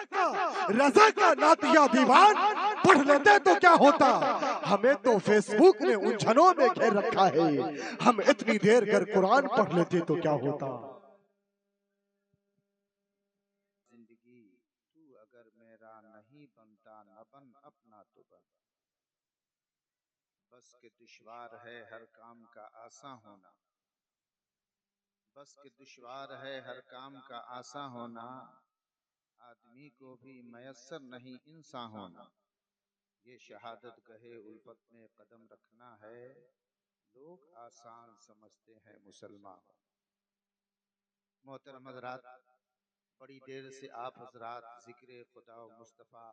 रजा का नातिया दीवान पढ़ लेते तो क्या होता। हमें तो फेसबुक ने उलझनों में घेर रखा है। हम इतनी देर कर कुरान पढ़ लेते तो क्या होता। जिंदगी तू अगर मेरा नहीं बनता न बन अपना तो बन। बस के दुश्वार है हर काम का आसा होना। बस के दुश्वार है हर काम का आसा होना। आदमी को भी मयस्सर नहीं इंसान होना। ये शहादत गहे उल्फत में कदम रखना है। लोग आसान समझते हैं मुसलमान। मोहतरम हज़रात, बड़ी देर से आप हजरात जिक्र खुदा व मुस्तफ़ा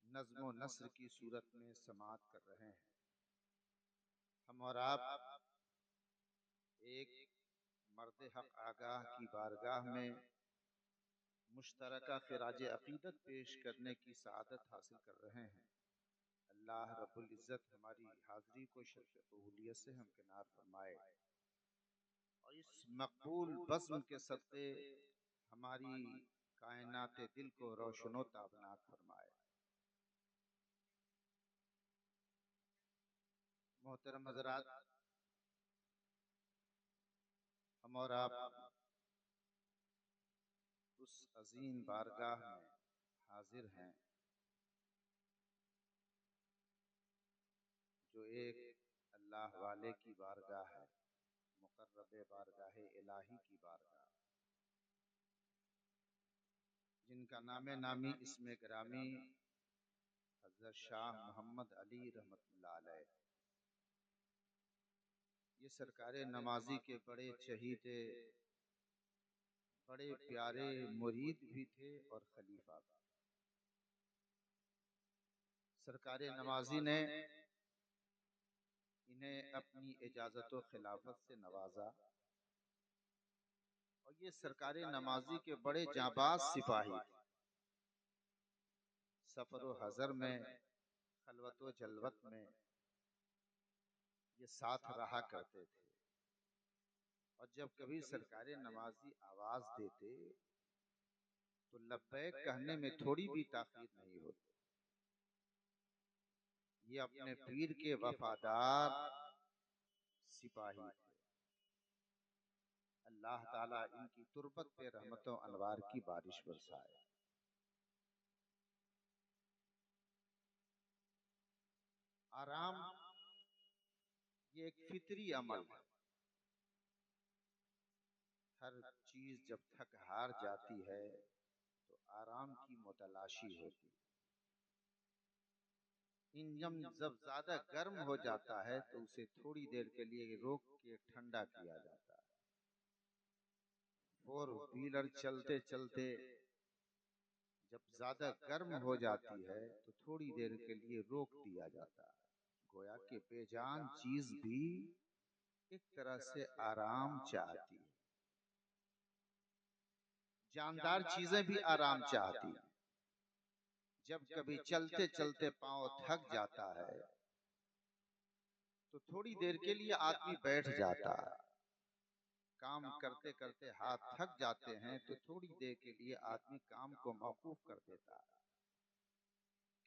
नज़्म व नस्र की सूरत में समाअत कर रहे हैं। हम और आप एक मर्द हक आगाह की बारगाह में मुश्तरका खिराज अकीदत पेश करने की सआदत हासिल कर रहे हैं। अल्लाह रब्बुल इज़्ज़त हमारी हाज़िरी को शर्फ़ कबूलियत से हमकिनार फरमाए और इस मकबूल बज़्म के सदक़े हमारी कायनात दिल को रोशनो ताबनाक फरमाए। मोहतरम हज़रात, हम और आप उस अजीम बारगाह में हाजिर हैं जो एक अल्लाह वाले की बारगाह है, मुक़र्रब बारगाह इलाही की बारगाह, जिनका नामे नामी इसमें ग्रामी हज़रत शाह मोहम्मद अली रहमतुल्लाह अलैह। ये सरकारे नमाजी के बड़े चहीते, बड़े प्यारे मुरीद भी थे और खलीफा भी। सरकारे नमाजी ने इन्हें अपनी इजाज़त व खिलाफत से नवाजा और ये सरकारे नमाजी के बड़े जाबाज सिपाही थे। सफर व हज़र में, खलवत व जलवत में ये साथ रहा करते थे और जब कभी सरकारे नमाजी आवाज देते तो लब्बैक कहने में थोड़ी भी ताख़ीर नहीं होती। ये अपने पीर के वफादार सिपाही थे। अल्लाह ताला इनकी तुरबत पे रहमतों अनवार की बारिश बरसाए। आराम ये एक फितरी अमल है। हर चीज जब थक हार जाती है तो आराम की मुतलाशी होती है। इंजन जब ज्यादा गर्म हो जाता है तो उसे थोड़ी देर के लिए रोक के ठंडा किया जाता है। फोर व्हीलर चलते चलते जब ज्यादा गर्म हो जाती है तो थोड़ी देर के लिए रोक दिया जाता है। गोया कि बेजान चीज भी एक तरह से आराम चाहती है। जानदार चीजें भी आराम चाहती हैं। जब कभी चलते चलते पांव थक जाता है तो थोड़ी देर के लिए आदमी बैठ जाता है। काम करते करते हाथ थक जाते हैं तो थोड़ी देर के लिए आदमी काम को मौकूफ कर देता है।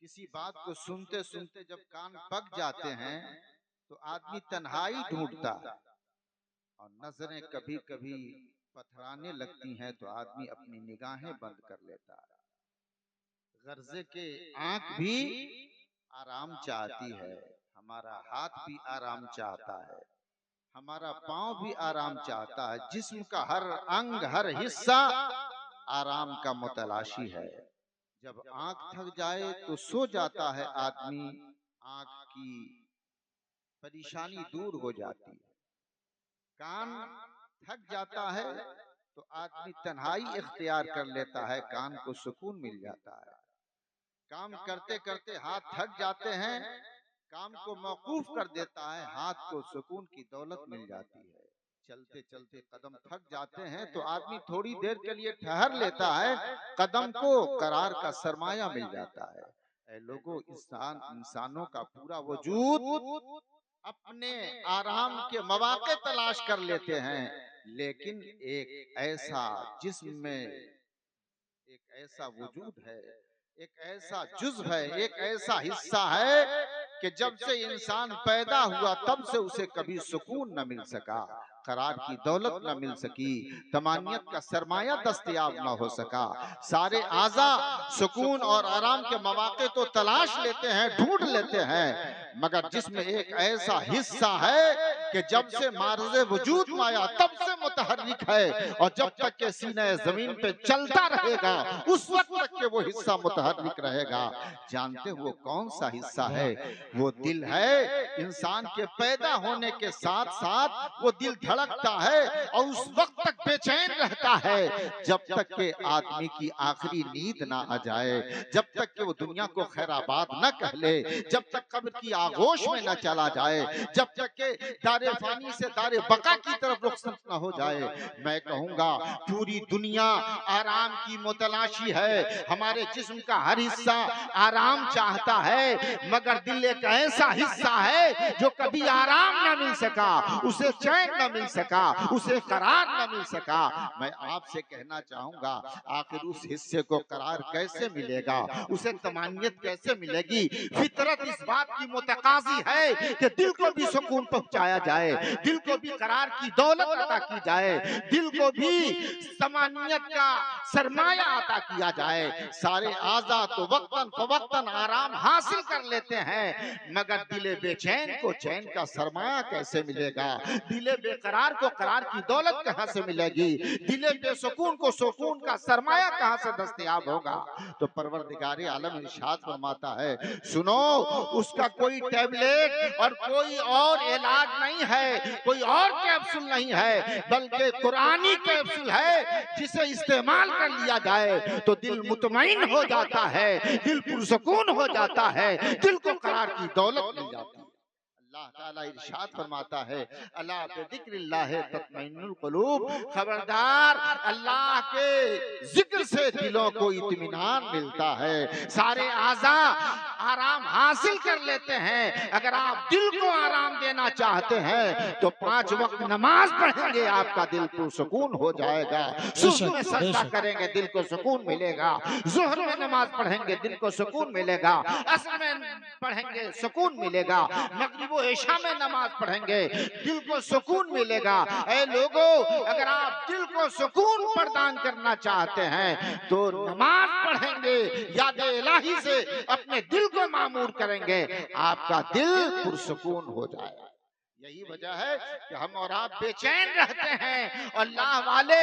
किसी बात को सुनते सुनते जब कान पक जाते हैं तो आदमी तन्हाई ढूंढता है और नजरें कभी कभी पथराने लगती हैं तो आदमी अपनी निगाहें बंद कर लेता है। गर्जे के आंख भी आराम चाहती है, हमारा हाथ भी आराम चाहता है, हमारा पांव भी आराम चाहता है। जिस्म का हर अंग, हर हिस्सा आराम का मुतलाशी है। जब आंख थक जाए तो सो जाता है आदमी, आंख की परेशानी दूर हो जाती है। कान थक जाता है तो आदमी तन्हाई इख्तियार कर लेता है, कान को सुकून मिल जाता है। काम करते करते हाथ थक जाते हैं, काम को मौकूफ कर देता है, हाथ को सुकून की दौलत मिल जाती है। चलते चलते कदम थक जाते हैं तो आदमी थोड़ी देर के लिए ठहर लेता है, कदम को करार का सरमाया मिल जाता है। ऐ लोगों, इंसानों का पूरा वजूद अपने आराम के मौके तलाश कर लेते हैं, लेकिन एक ऐसा जिस्म में, एक ऐसा वजूद है, एक ऐसा जुज़ है, एक ऐसा हिस्सा है कि जब से इंसान पैदा हुआ तब से उसे कभी सुकून न मिल सका, करार की दौलत न मिल सकी, तमानियत का सरमाया दस्तयाब न हो सका। सारे आज़ा सुकून और आराम के मौके तो तलाश लेते हैं, ढूंढ लेते हैं, मगर जिसमें एक ऐसा हिस्सा है कि जब से मार्ज़े वजूद में आया तब से मुतहर्रिक है, और जब तक के सीने जमीन पे चलता रहेगा उस वक्त तक के वो हिस्सा मुतहर्रिक रहेगा। जानते हो कौन सा हिस्सा है? वो दिल है। इंसान के पैदा होने के साथ साथ वो दिल धड़कता है और उस वक्त तक बेचैन रहता है जब तक के आदमी की आखिरी नींद ना आ जाए, जब तक के वो दुनिया को खैराबाद न कह ले, जब तक कब्र की आगोश में न चला जाए, जब तक के दारे फानी से दारे बका की तरफ रुखसत न हो जाए। मैं कहूंगा पूरी दुनिया आराम की मुतलाशी है, हमारे जिस्म का हर हिस्सा आराम चाहता है, मगर दिल एक ऐसा हिस्सा है जो कभी आराम न मिल सका, उसे चैन न मिल सका, उसे करार न मिल सका। मैं आपसे कहना चाहूंगा आखिर उस हिस्से को करार कैसे मिलेगा, उसे तमानियत कैसे मिलेगी? फितरत इस बात की मुतकाजी है कि दिल को भी सुकून पहुंचाया जाए, दिल को भी करार की दौलत अता की जाए, दिल को भी तमानियत का सरमाया अता किया जाए। सारे आज़ा तो वक्तन फवक्तन आराम हासिल कर लेते हैं, मगर दिले बेचैन को चैन का सरमाया कैसे मिलेगा? दिले बेकरार को करार की दौलत कहां से मिलेगी? दिले बेसुकून को सुकून का सरमाया कहां से दस्तयाब होगा? तो परवरदिगारे आलम इरशाद फरमाता है, सुनो, उसका कोई टैबलेट और कोई और इलाज नहीं है, कोई और कैप्सूल नहीं है, बल्कि कुरानी कैप्सूल है, जिसे इस्तेमाल कर लिया जाए तो दिल मुतमईन हो जाता है, दिल पुरसुकून हो जाता है, दिल को करार की दौलत मिल जाती है। अल्लाह ताला इरशाद फरमाता है, अला बिज़िक्रिल्लाह तत्मइन्नुल कुलूब, खबरदार अल्लाह के जिक्र से दिलों को इत्मीनान मिलता है। सारे आज़ा आराम हासिल कर लेते हैं। अगर आप दिल को आराम देना चाहते हैं तो 5 वक्त नमाज पढ़ेंगे, आपका दिल पुरसुकून हो जाएगा। सुबह में सजदा करेंगे, दिल को सुकून मिलेगा। ज़ोहर में नमाज पढ़ेंगे, दिल को सुकून मिलेगा। असर में पढ़ेंगे, सुकून मिलेगा। मगरिब इशा में नमाज पढ़ेंगे, दिल को सुकून मिलेगा। ऐ लोगों, अगर आप दिल को सुकून प्रदान करना चाहते हैं तो नमाज पढ़ेंगे, याद इलाही से अपने दिल को मामूर करेंगे, आपका दिल पुरसुकून हो जाएगा। यही वजह है कि हम और आप बेचैन रहते हैं, अल्लाह वाले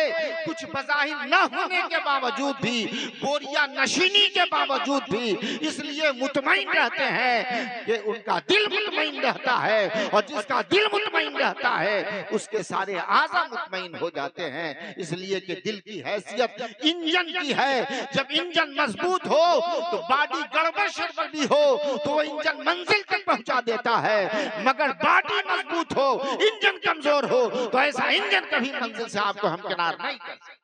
कुछ बज़ाहिर न होने के बावजूद भी, बोरिया नशीनी के बावजूद भी इसलिए मुतमईन रहते हैं कि उनका दिल मुतमईन रहता है, और जिसका दिल मुतमईन रहता है उसके सारे आज़ा मुतमईन हो जाते हैं। इसलिए कि दिल की हैसियत इंजन की है। जब इंजन मजबूत हो तो बॉडी गड़बड़ शड़बड़ भी हो तो वो इंजन मंजिल तक पहुंचा देता है, मगर बॉडी मजबूत हो, इंजन कमजोर हो तो ऐसा इंजन कभी मंजिल से आपको हमकिनार नहीं कर सकता।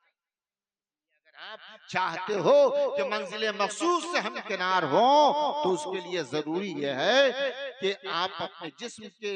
अगर आप चाहते हो कि मंजिल मखसूस से हमकिनार हो तो उसके लिए जरूरी यह है कि आप अपने जिस्म के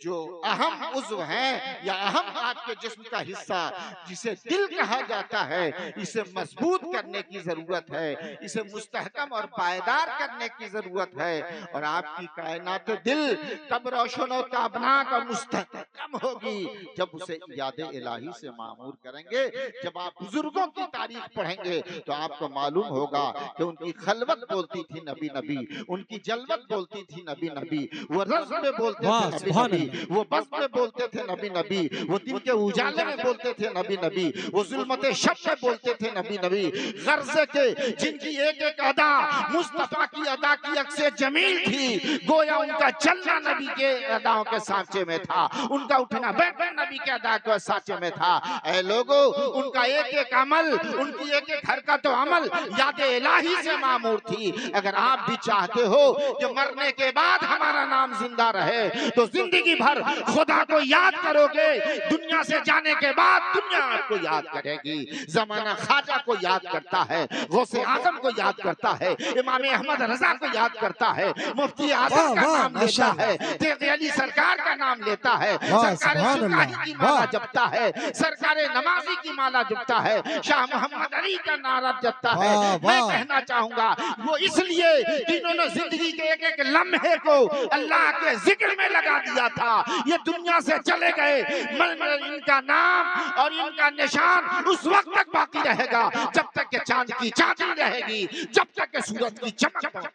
जो अहम उज़्व हैं या अहम आपके जिस्म का हिस्सा जिसे दिल कहा जाता है, इसे मजबूत करने की जरूरत है, इसे मुस्तहकम और पायदार करने की जरूरत है। और आपकी कायनात दिल तब रोशन और ताबनाक और मुस्तहकम होगी जब उसे याद इलाही से मामूर करेंगे। जब आप बुजुर्गों की तारीख पढ़ेंगे तो आपको मालूम होगा कि उनकी खलवत बोलती थी नबी नबी, उनकी जलवत बोलती थी नबी नबी, वो रज़्म में बोलते थे नबी नबी, वो बज़्म में बोलते थे नबी नबी, वो दिन के उजाले में बोलते थे नबी नबी, वो ज़ुल्मत शब में बोलते थे नबी नबी। गर्ज़े के जिनकी एक एक अदा मुस्तफा की अदा की अक्से जमील थी, गोया उनका चलना नबी के अदाओं के सांचे में था, उनका उठना बैठना नबी के अदा के सांचे में था। ऐ लोगों, उनका एक एक अमल, उनकी एक एक हरकत और अमल याद इलाही से मामूर थी। अगर आप भी चाहते हो कि मरने के बाद हमारा हमारा नाम जिंदा रहे तो जिंदगी भर खुदा को याद करोगे। दुनिया से जाने के बाद दुनिया आपको याद करेगी। जमाना ख्वाजा को याद करता है, गौसे आजम को याद करता है, इमाम अहमद रजा को याद करता है, मुफ्ती आजम का नाम लेता है, तेग़ अली सरकार का नाम लेता है, सरकार सुल्तानी की माला जपता है, सरकार नमाजी की माला जपता है, शाह मोहम्मद अली का नारा जपता है। मैं कहना चाहूंगा वो इसलिए कि इन्होंने जिंदगी के एक एक लम्हे को अल्लाह के जिक्र में लगा दिया था। ये दुनिया से चले गए मगर इनका नाम और इनका निशान उस वक्त तक बाकी रहेगा जब तक के चांद की चांदनी रहेगी, जब तक के सूरज की चमक।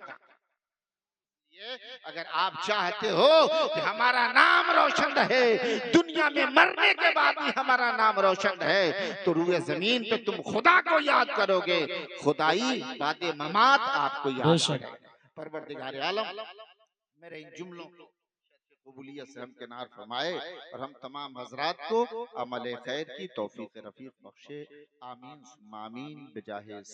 अगर आप चाहते हो कि हमारा नाम रोशन रहे, दुनिया में मरने के बाद भी हमारा नाम रोशन रहे, तो रूए जमीन पे तुम खुदा को याद करोगे, खुदाई बादे ममात आपको याद करेगा। परवरदिगार आलम मेरे इन जुमलों को कबूलियत से हम किनार फरमाए और हम तमाम हजरात को अमल खैर की तौफीक रफीक बख्शे। आमीन आमीन बिजाहे